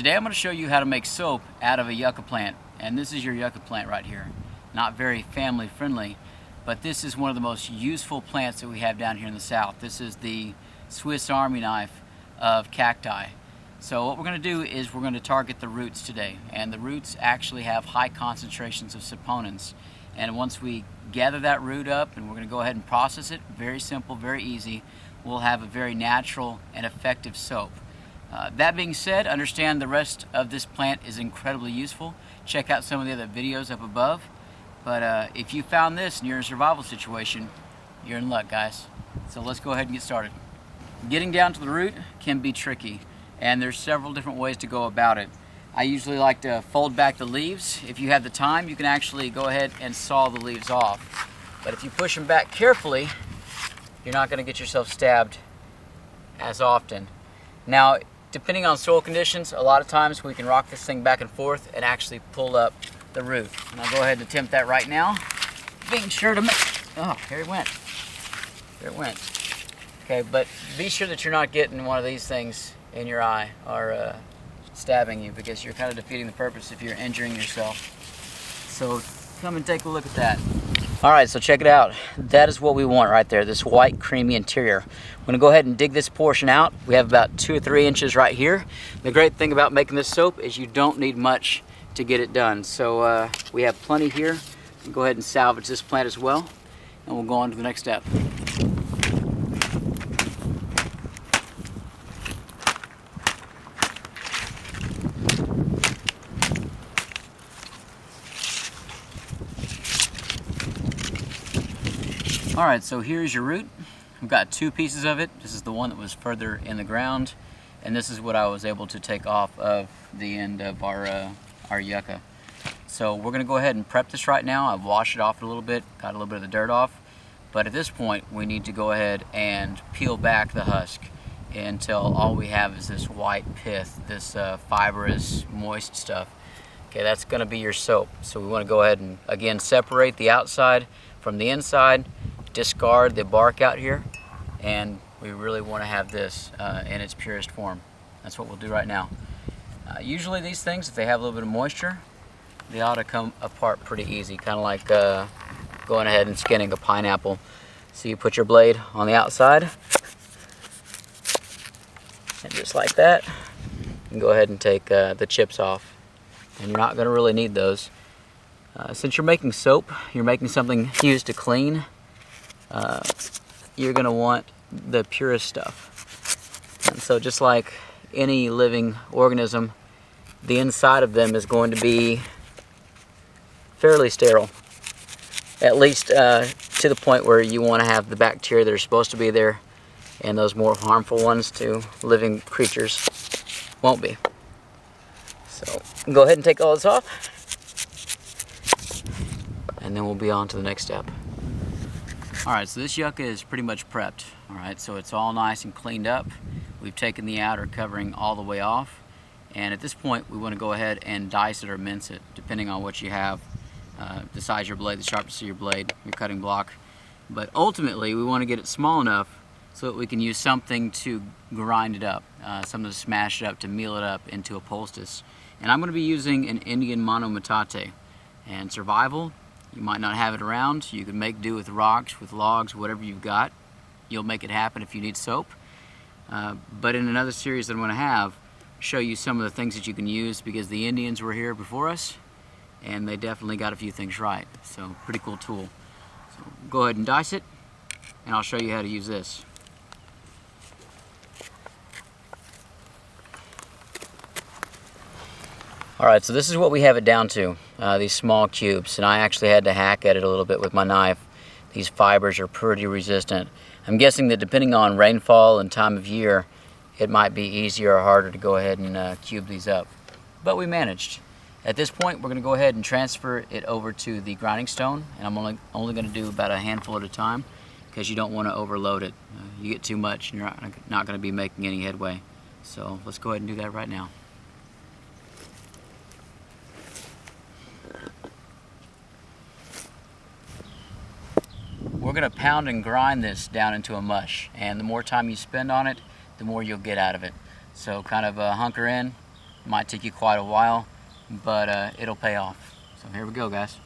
Today I'm going to show you how to make soap out of a yucca plant, and this is your yucca plant right here. Not very family friendly, but this is one of the most useful plants that we have down here in the south. This is the Swiss Army knife of cacti. So what we're going to do is we're going to target the roots today, and the roots actually have high concentrations of saponins. And once we gather that root up and we're going to go ahead and process it, very simple, very easy, we'll have a very natural and effective soap. That being said, understand the rest of this plant is incredibly useful. Check out some of the other videos up above. But if you found this and you're in a survival situation, you're in luck, guys. So let's go ahead and get started. Getting down to the root can be tricky, and there's several different ways to go about it. I usually like to fold back the leaves. If you have the time, you can actually go ahead and saw the leaves off. But if you push them back carefully, you're not going to get yourself stabbed as often. Now, depending on soil conditions, a lot of times we can rock this thing back and forth and actually pull up the root. And I'll go ahead and attempt that right now. Being sure to make, oh, here it went. There it went. Okay, but be sure that you're not getting one of these things in your eye or stabbing you, because you're kind of defeating the purpose if you're injuring yourself. So come and take a look at that. All right, so check it out. That is what we want right there, this white creamy interior. I'm gonna go ahead and dig this portion out. We have about 2 or 3 inches right here. The great thing about making this soap is you don't need much to get it done. So we have plenty here. We'll go ahead and salvage this plant as well, and we'll go on to the next step. All right, so here's your root. I've got 2 pieces of it. This is the one that was further in the ground, and this is what I was able to take off of the end of our yucca. So we're gonna go ahead and prep this right now. I've washed it off a little bit, got a little bit of the dirt off, but at this point we need to go ahead and peel back the husk until all we have is this white pith, this fibrous, moist stuff. Okay, that's gonna be your soap. So we wanna go ahead and, again, separate the outside from the inside, discard the bark out here, and we really want to have this in its purest form. That's what we'll do right now. Usually these things, if they have a little bit of moisture, they ought to come apart pretty easy, kind of like going ahead and skinning a pineapple. So you put your blade on the outside, and just like that, you can go ahead and take the chips off. And you're not going to really need those. Since you're making soap, you're making something used to clean, you're going to want the purest stuff. And so just like any living organism, the inside of them is going to be fairly sterile, at least to the point where you want to have the bacteria that are supposed to be there, and those more harmful ones to living creatures won't be. So go ahead and take all this off, and then we'll be on to the next step. All right, so this yucca is pretty much prepped. All right, so it's all nice and cleaned up. We've taken the outer covering all the way off, and at this point we want to go ahead and dice it or mince it, depending on what you have, the size of your blade, the sharpness of your blade, your cutting block. But ultimately we want to get it small enough so that we can use something to grind it up, something to smash it up, to meal it up into a poultice. And I'm going to be using an Indian monometate. And survival, you might not have it around. You can make do with rocks, with logs, whatever you've got. You'll make it happen if you need soap. But in another series that I'm going to have, show you some of the things that you can use, because the Indians were here before us, and they definitely got a few things right. So pretty cool tool. So go ahead and dice it, and I'll show you how to use this. All right, so this is what we have it down to, these small cubes, and I actually had to hack at it a little bit with my knife. These fibers are pretty resistant. I'm guessing that depending on rainfall and time of year, it might be easier or harder to go ahead and cube these up. But we managed. At this point, we're gonna go ahead and transfer it over to the grinding stone, and I'm only gonna do about a handful at a time, because you don't wanna overload it. You get too much and you're not gonna be making any headway. So let's go ahead and do that right now. We're going to pound and grind this down into a mush, and the more time you spend on it, the more you'll get out of it. So kind of hunker in, It might take you quite a while, but it'll pay off. So here we go, guys.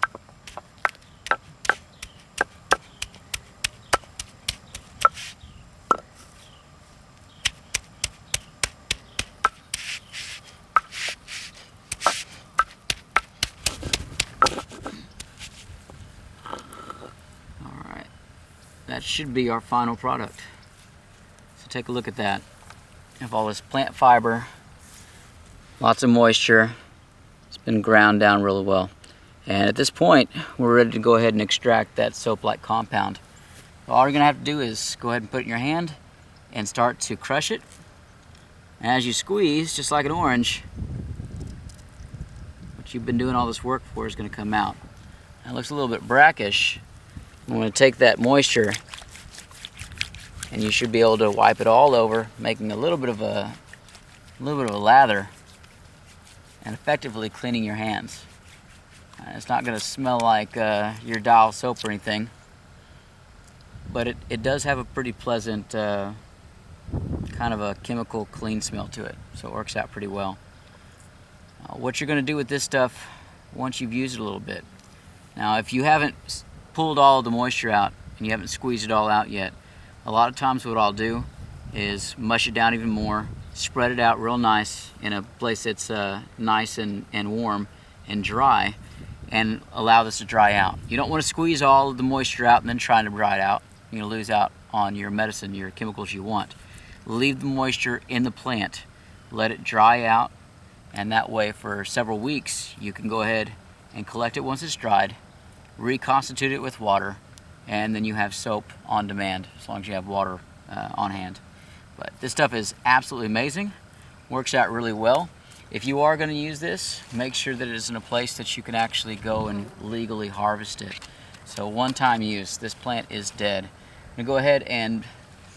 Alright, that should be our final product. So take a look at that. Have all this plant fiber, lots of moisture. It's been ground down really well. And at this point, we're ready to go ahead and extract that soap-like compound. All you're gonna have to do is go ahead and put it in your hand and start to crush it. And as you squeeze, just like an orange, what you've been doing all this work for is gonna come out. Now, it looks a little bit brackish. I'm gonna take that moisture and you should be able to wipe it all over, making a little bit of a lather and effectively cleaning your hands. It's not going to smell like your Dial soap or anything, but it does have a pretty pleasant kind of a chemical clean smell to it, so it works out pretty well. What you're going to do with this stuff once you've used it a little bit. Now, if you haven't pulled all of the moisture out and you haven't squeezed it all out yet, a lot of times what I'll do is mush it down even more, spread it out real nice in a place that's nice and warm and dry, and allow this to dry out. You don't want to squeeze all of the moisture out and then try to dry it out. You're going to lose out on your medicine, your chemicals you want. Leave the moisture in the plant, let it dry out, and that way for several weeks you can go ahead and collect it once it's dried, reconstitute it with water, and then you have soap on demand as long as you have water on hand. But this stuff is absolutely amazing, works out really well. If you are going to use this, make sure that it is in a place that you can actually go and legally harvest it. So one-time use, this plant is dead. I'm going to go ahead and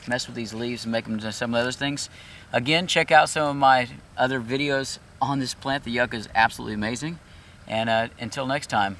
mess with these leaves and make them into some other things. Again, check out some of my other videos on this plant. The yucca is absolutely amazing. And until next time.